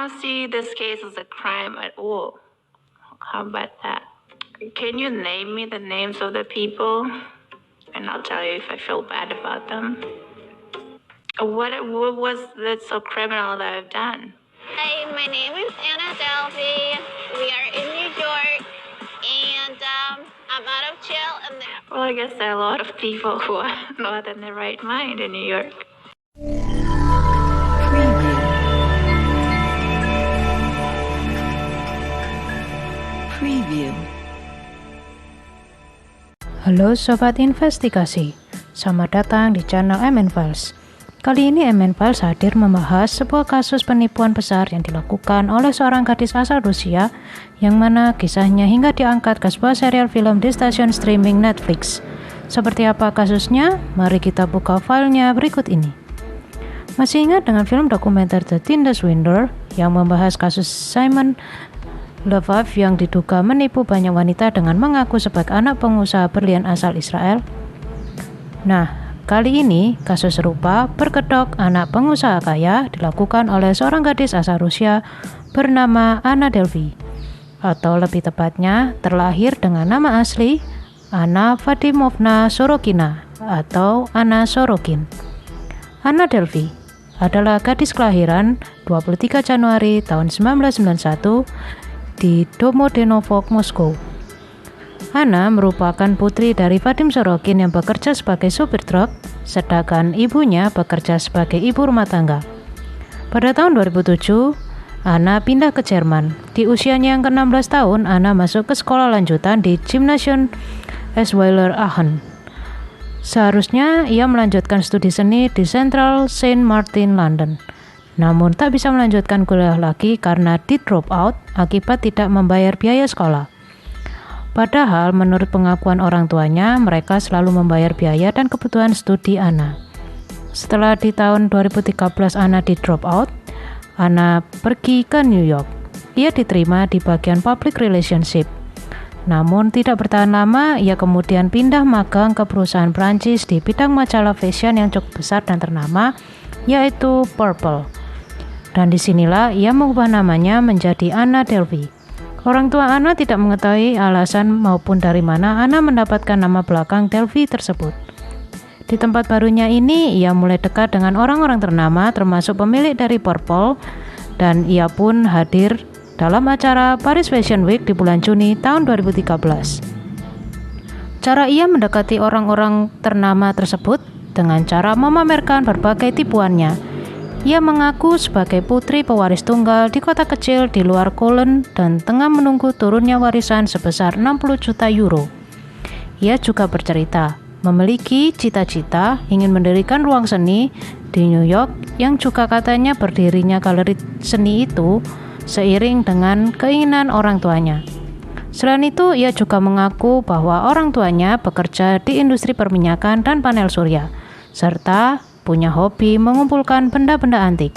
don't see this case as a crime at all. How about that? Can you name me the names of the people? And I'll tell you if I feel bad about them. What was that so criminal that I've done? Hi, my name is Anna Delvey. We are in New York, and I'm out of jail. Well, I guess there are a lot of people who are not in their right mind in New York. Preview. Halo Sobat Investigasi, selamat datang di channel MN Files. Kali ini MN Files hadir membahas sebuah kasus penipuan besar yang dilakukan oleh seorang gadis asal Rusia, yang mana kisahnya hingga diangkat ke sebuah serial film di stasiun streaming Netflix. Seperti apa kasusnya? Mari kita buka filenya berikut ini. Masih ingat dengan film dokumenter The Tinder Swindler yang membahas kasus Simon Leviev yang diduga menipu banyak wanita dengan mengaku sebagai anak pengusaha berlian asal Israel? Nah, kali ini kasus serupa berkedok anak pengusaha kaya dilakukan oleh seorang gadis asal Rusia bernama Anna Delvey, atau lebih tepatnya terlahir dengan nama asli Anna Vadimovna Sorokina atau Anna Sorokin. Anna Delvey adalah gadis kelahiran 23 Januari tahun 1991 di Domodedovo, Moskow. Anna merupakan putri dari Vadim Sorokin yang bekerja sebagai sopir truk, sedangkan ibunya bekerja sebagai ibu rumah tangga. Pada tahun 2007, Anna pindah ke Jerman. Di usianya yang ke-16 tahun, Anna masuk ke sekolah lanjutan di Gymnasium Esweiler Aachen. Seharusnya ia melanjutkan studi seni di Central Saint Martin, London. Namun tak bisa melanjutkan kuliah lagi karena di drop out akibat tidak membayar biaya sekolah. Padahal menurut pengakuan orang tuanya, mereka selalu membayar biaya dan kebutuhan studi Anna. Setelah di tahun 2013 Anna di drop out, Anna pergi ke New York. Ia diterima di bagian public relationship. Namun tidak bertahan lama, ia kemudian pindah magang ke perusahaan Prancis di bidang majalah fashion yang cukup besar dan ternama, yaitu Purple. Dan disinilah ia mengubah namanya menjadi Anna Delvey. Orang tua Anna tidak mengetahui alasan maupun dari mana Anna mendapatkan nama belakang Delvey tersebut. Di tempat barunya ini, ia mulai dekat dengan orang-orang ternama termasuk pemilik dari Purple, dan ia pun hadir dalam acara Paris Fashion Week di bulan Juni tahun 2013. Cara ia mendekati orang-orang ternama tersebut dengan cara memamerkan berbagai tipuannya. Ia mengaku sebagai putri pewaris tunggal di kota kecil di luar Cologne dan tengah menunggu turunnya warisan sebesar 60 juta euro. Ia juga bercerita memiliki cita-cita ingin mendirikan ruang seni di New York yang juga katanya berdirinya galeri seni itu seiring dengan keinginan orang tuanya. Selain itu, ia juga mengaku bahwa orang tuanya bekerja di industri perminyakan dan panel surya, serta punya hobi mengumpulkan benda-benda antik.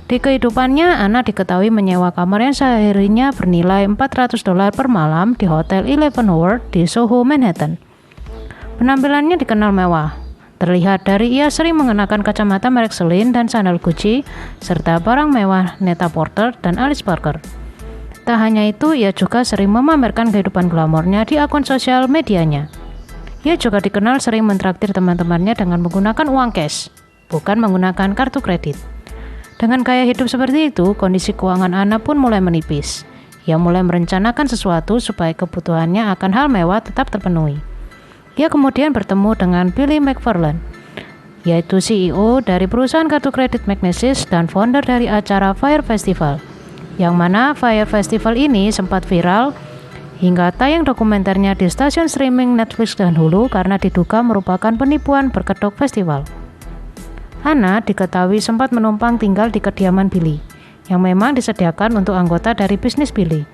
Di kehidupannya, Anna diketahui menyewa kamar yang seharinya bernilai $400 per malam di Hotel 11 Howard di Soho, Manhattan. Penampilannya dikenal mewah. Terlihat dari ia sering mengenakan kacamata merek Celine dan sandal Gucci, serta barang mewah Net-a-Porter dan Alice Parker. Tak hanya itu, ia juga sering memamerkan kehidupan glamornya di akun sosial medianya. Ia juga dikenal sering mentraktir teman-temannya dengan menggunakan uang cash, bukan menggunakan kartu kredit. Dengan gaya hidup seperti itu, kondisi keuangan Anna pun mulai menipis. Ia mulai merencanakan sesuatu supaya kebutuhannya akan hal mewah tetap terpenuhi. Ia kemudian bertemu dengan Billy McFarland, yaitu CEO dari perusahaan kartu kredit Magnesis dan founder dari acara Fire Festival, yang mana Fire Festival ini sempat viral hingga tayang dokumenternya di stasiun streaming Netflix dan Hulu karena diduga merupakan penipuan berkedok festival. Anna diketahui sempat menumpang tinggal di kediaman Billy, yang memang disediakan untuk anggota dari bisnis Billy.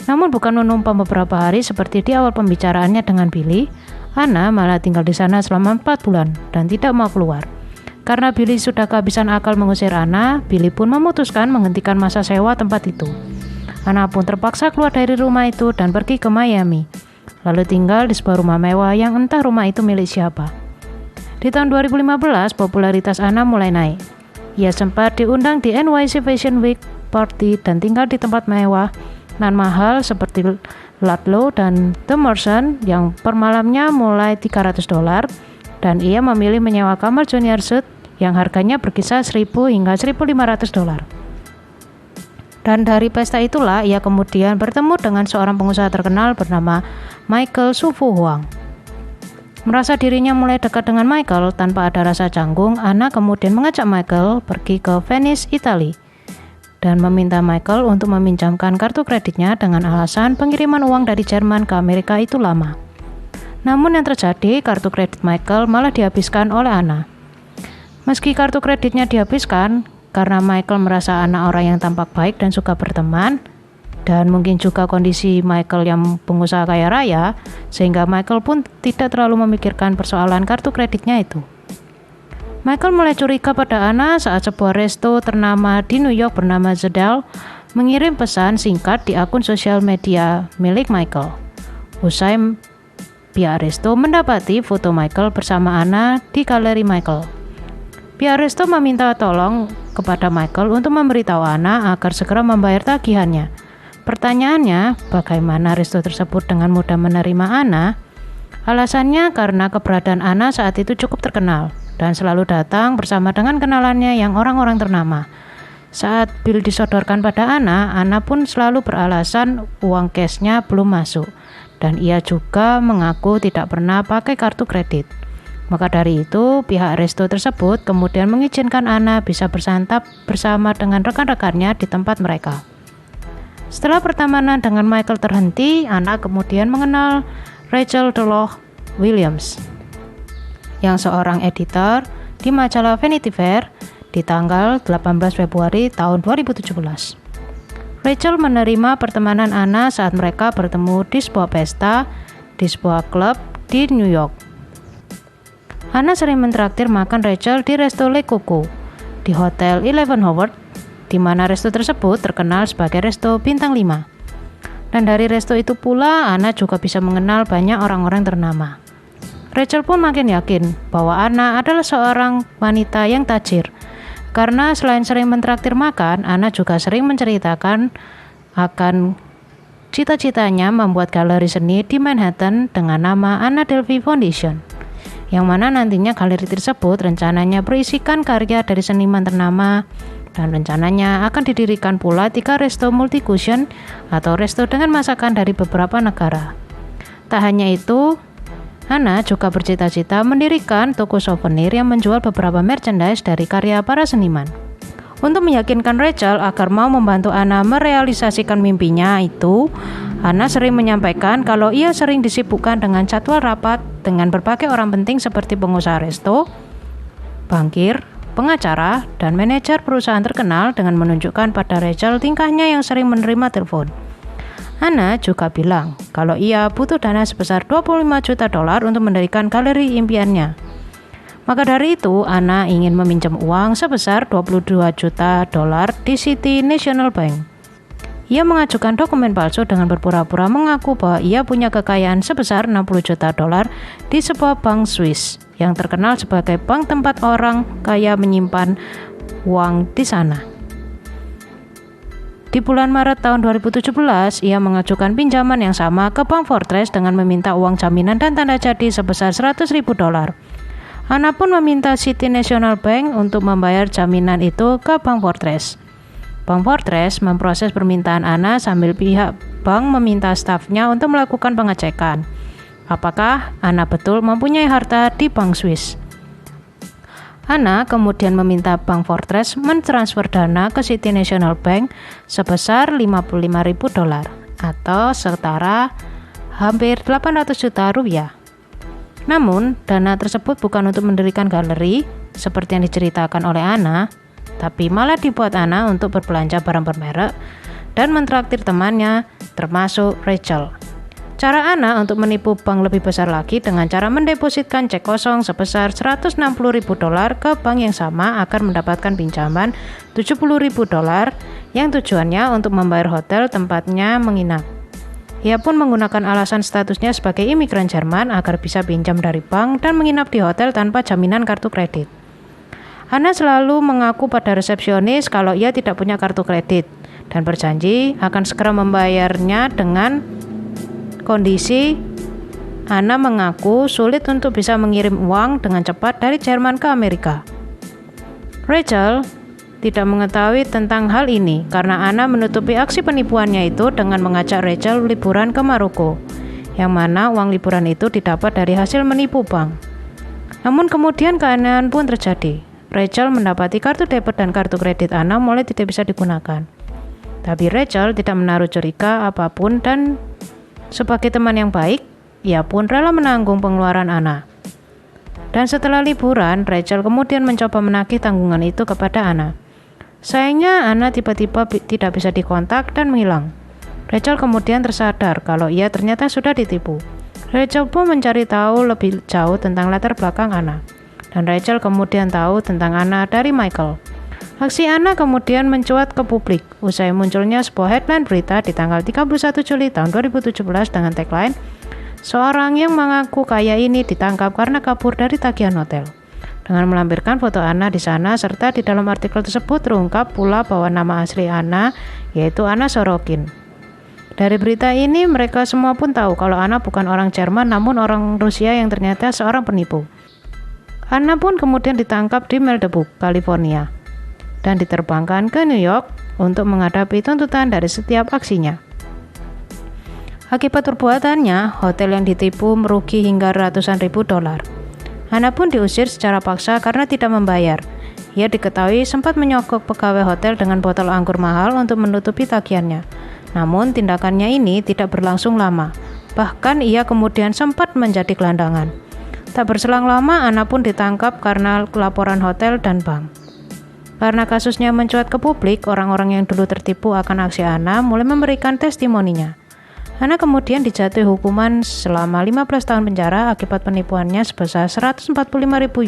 Namun bukan menumpang beberapa hari seperti di awal pembicaraannya dengan Billy, Anna malah tinggal di sana selama 4 bulan dan tidak mau keluar. Karena Billy sudah kehabisan akal mengusir Anna, Billy pun memutuskan menghentikan masa sewa tempat itu. Anna pun terpaksa keluar dari rumah itu dan pergi ke Miami, lalu tinggal di sebuah rumah mewah yang entah rumah itu milik siapa. Di tahun 2015, popularitas Anna mulai naik. Ia sempat diundang di NYC Fashion Week party dan tinggal di tempat mewah nan mahal seperti Ludlow dan The Merchant yang per malamnya mulai $300, dan ia memilih menyewa kamar junior suite yang harganya berkisar $1.000 hingga $1.500. Dan dari pesta itulah ia kemudian bertemu dengan seorang pengusaha terkenal bernama Michael Su-Fu Huang. Merasa dirinya mulai dekat dengan Michael tanpa ada rasa canggung, Anna kemudian mengajak Michael pergi ke Venice, Italia, dan meminta Michael untuk meminjamkan kartu kreditnya dengan alasan pengiriman uang dari Jerman ke Amerika itu lama. Namun yang terjadi, kartu kredit Michael malah dihabiskan oleh Anna. Meski kartu kreditnya dihabiskan, karena Michael merasa Anna orang yang tampak baik dan suka berteman, dan mungkin juga kondisi Michael yang pengusaha kaya raya, sehingga Michael pun tidak terlalu memikirkan persoalan kartu kreditnya itu. Michael mulai curiga pada Anna saat sebuah resto ternama di New York bernama Zedel mengirim pesan singkat di akun sosial media milik Michael. Usai pihak resto mendapati foto Michael bersama Anna di galeri Michael. Pihak resto meminta tolong kepada Michael untuk memberitahu Anna agar segera membayar tagihannya. Pertanyaannya, bagaimana resto tersebut dengan mudah menerima Anna? Alasannya karena keberadaan Anna saat itu cukup terkenal dan selalu datang bersama dengan kenalannya yang orang-orang ternama. Saat bil disodorkan pada Anna pun selalu beralasan uang cashnya belum masuk, dan ia juga mengaku tidak pernah pakai kartu kredit. Maka dari itu, pihak resto tersebut kemudian mengizinkan Anna bisa bersantap bersama dengan rekan-rekannya di tempat mereka. Setelah pertemanan dengan Michael terhenti, Anna kemudian mengenal Rachel Deloh Williams, yang seorang editor di majalah Vanity Fair di tanggal 18 Februari tahun 2017. Rachel menerima pertemanan Anna saat mereka bertemu di sebuah pesta di sebuah klub di New York. Anna sering mentraktir makan Rachel di resto Le Coco di Hotel 11 Howard, di mana resto tersebut terkenal sebagai resto bintang 5. Dan dari resto itu pula Anna juga bisa mengenal banyak orang-orang ternama. Rachel pun makin yakin bahwa Anna adalah seorang wanita yang tajir, karena selain sering mentraktir makan, Anna juga sering menceritakan akan cita-citanya membuat galeri seni di Manhattan dengan nama Anna Delvey Foundation, yang mana nantinya galeri tersebut rencananya berisikan karya dari seniman ternama, dan rencananya akan didirikan pula 3 resto multi-cuisine atau resto dengan masakan dari beberapa negara. Tak hanya itu, Anna juga bercita-cita mendirikan toko souvenir yang menjual beberapa merchandise dari karya para seniman. Untuk meyakinkan Rachel agar mau membantu Anna merealisasikan mimpinya itu, Anna sering menyampaikan kalau ia sering disibukkan dengan jadwal rapat dengan berbagai orang penting seperti pengusaha resto, bankir, pengacara, dan manajer perusahaan terkenal dengan menunjukkan pada Rachel tingkahnya yang sering menerima telepon. Anna juga bilang kalau ia butuh dana sebesar $25 juta untuk mendirikan galeri impiannya. Maka dari itu, Anna ingin meminjam uang sebesar $22 juta di City National Bank. Ia mengajukan dokumen palsu dengan berpura-pura mengaku bahwa ia punya kekayaan sebesar $60 juta di sebuah bank Swiss yang terkenal sebagai bank tempat orang kaya menyimpan uang di sana. Di bulan Maret tahun 2017, ia mengajukan pinjaman yang sama ke Bank Fortress dengan meminta uang jaminan dan tanda jadi sebesar $100.000. Anna pun meminta City National Bank untuk membayar jaminan itu ke Bank Fortress. Bank Fortress memproses permintaan Anna sambil pihak bank meminta stafnya untuk melakukan pengecekan apakah Anna betul mempunyai harta di Bank Swiss. Anna kemudian meminta Bank Fortress mentransfer dana ke City National Bank sebesar $55.000 atau setara hampir 800 juta rupiah. Namun, dana tersebut bukan untuk mendirikan galeri seperti yang diceritakan oleh Anna, tapi malah dibuat Anna untuk berbelanja barang bermerek dan mentraktir temannya, termasuk Rachel. Cara Anna untuk menipu bank lebih besar lagi dengan cara mendepositkan cek kosong sebesar $160.000 ke bank yang sama agar mendapatkan pinjaman $70.000 yang tujuannya untuk membayar hotel tempatnya menginap. Ia pun menggunakan alasan statusnya sebagai imigran Jerman agar bisa pinjam dari bank dan menginap di hotel tanpa jaminan kartu kredit. Anna selalu mengaku pada resepsionis kalau ia tidak punya kartu kredit, dan berjanji akan segera membayarnya dengan kondisi Anna mengaku sulit untuk bisa mengirim uang dengan cepat dari Jerman ke Amerika. Rachel tidak mengetahui tentang hal ini karena Anna menutupi aksi penipuannya itu dengan mengajak Rachel liburan ke Maroko, yang mana uang liburan itu didapat dari hasil menipu bank. Namun kemudian keanehan pun terjadi. Rachel mendapati kartu debit dan kartu kredit Anna mulai tidak bisa digunakan. Tapi Rachel tidak menaruh curiga apapun dan sebagai teman yang baik, ia pun rela menanggung pengeluaran Anna. Dan setelah liburan, Rachel kemudian mencoba menagih tanggungan itu kepada Anna. Sayangnya Anna tiba-tiba tidak bisa dikontak dan menghilang. Rachel kemudian tersadar kalau ia ternyata sudah ditipu. Rachel pun mencari tahu lebih jauh tentang latar belakang Anna. Dan Rachel kemudian tahu tentang Anna dari Michael. Aksi Anna kemudian mencuat ke publik usai munculnya sebuah headline berita di tanggal 31 Juli tahun 2017 dengan tagline, "Seorang yang mengaku kaya ini ditangkap karena kabur dari tagihan hotel." Dengan melampirkan foto Anna di sana serta di dalam artikel tersebut terungkap pula bahwa nama asli Anna yaitu Anna Sorokin. Dari berita ini mereka semua pun tahu kalau Anna bukan orang Jerman namun orang Rusia yang ternyata seorang penipu. Anna pun kemudian ditangkap di Malibu, California, dan diterbangkan ke New York untuk menghadapi tuntutan dari setiap aksinya. Akibat perbuatannya, hotel yang ditipu merugi hingga ratusan ribu dolar. Anna pun diusir secara paksa karena tidak membayar. Ia diketahui sempat menyogok pegawai hotel dengan botol anggur mahal untuk menutupi tagihannya. Namun tindakannya ini tidak berlangsung lama. Bahkan ia kemudian sempat menjadi gelandangan. Tak berselang lama, Anna pun ditangkap karena laporan hotel dan bank. Karena kasusnya mencuat ke publik, orang-orang yang dulu tertipu akan aksi Anna mulai memberikan testimoninya. Anna kemudian dijatuhi hukuman selama 15 tahun penjara akibat penipuannya sebesar 145.000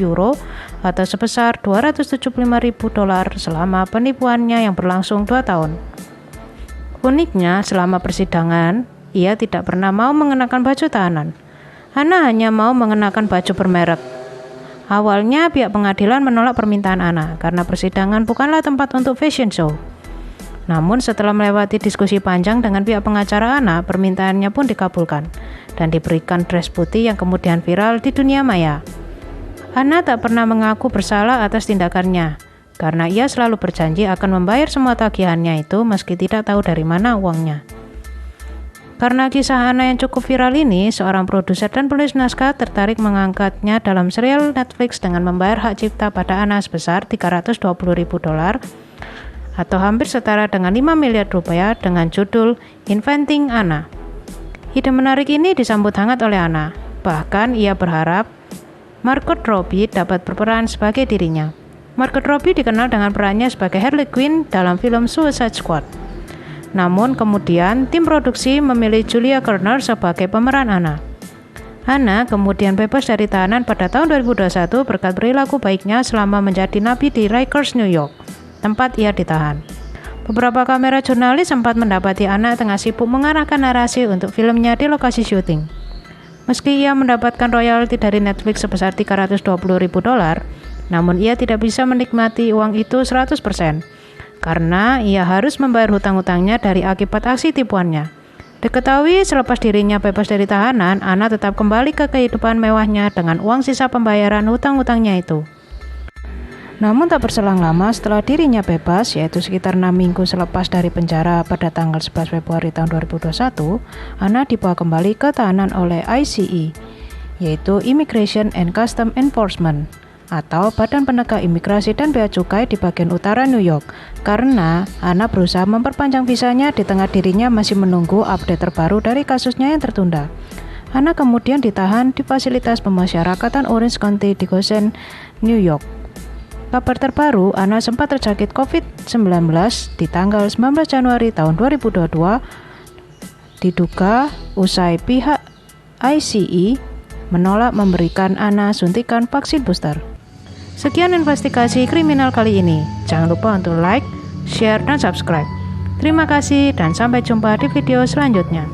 euro atau sebesar 275.000 dolar selama penipuannya yang berlangsung 2 tahun. Uniknya, selama persidangan, ia tidak pernah mau mengenakan baju tahanan. Anna hanya mau mengenakan baju bermerek. Awalnya pihak pengadilan menolak permintaan Anna karena persidangan bukanlah tempat untuk fashion show. Namun setelah melewati diskusi panjang dengan pihak pengacara Anna, permintaannya pun dikabulkan dan diberikan dress putih yang kemudian viral di dunia maya. Anna tak pernah mengaku bersalah atas tindakannya karena ia selalu berjanji akan membayar semua tagihannya itu meski tidak tahu dari mana uangnya. Karena kisah Anna yang cukup viral ini, seorang produser dan penulis naskah tertarik mengangkatnya dalam serial Netflix dengan membayar hak cipta pada Anna sebesar 320.000 dolar atau hampir setara dengan 5 miliar rupiah dengan judul Inventing Anna. Ide menarik ini disambut hangat oleh Anna. Bahkan ia berharap Margot Robbie dapat berperan sebagai dirinya. Margot Robbie dikenal dengan perannya sebagai Harley Quinn dalam film Suicide Squad. Namun kemudian tim produksi memilih Julia Garner sebagai pemeran Anna. Anna kemudian bebas dari tahanan pada tahun 2021 berkat perilaku baiknya selama menjadi napi di Rikers, New York, tempat ia ditahan. Beberapa kamera jurnalis sempat mendapati Anna tengah sibuk mengarahkan narasi untuk filmnya di lokasi syuting. Meski ia mendapatkan royalti dari Netflix sebesar 320.000 dolar, namun ia tidak bisa menikmati uang itu 100%. Karena ia harus membayar hutang-hutangnya dari akibat aksi tipuannya. Diketahui selepas dirinya bebas dari tahanan, Anna tetap kembali ke kehidupan mewahnya dengan uang sisa pembayaran hutang-hutangnya itu. Namun tak berselang lama setelah dirinya bebas, yaitu sekitar 6 minggu selepas dari penjara pada tanggal 11 Februari tahun 2021, Anna dibawa kembali ke tahanan oleh ICE, yaitu Immigration and Customs Enforcement, atau Badan Penegak Imigrasi dan Bea Cukai di bagian utara New York, karena Anna berusaha memperpanjang visanya di tengah dirinya masih menunggu update terbaru dari kasusnya yang tertunda. Anna kemudian ditahan di fasilitas pemasyarakatan Orange County di Goshen, New York. Kabar terbaru, Anna sempat terjangkit COVID-19 di tanggal 19 Januari tahun 2022, diduga usai pihak ICE menolak memberikan Anna suntikan vaksin booster. Sekian investigasi kriminal kali ini. Jangan lupa untuk like, share, dan subscribe. Terima kasih dan sampai jumpa di video selanjutnya.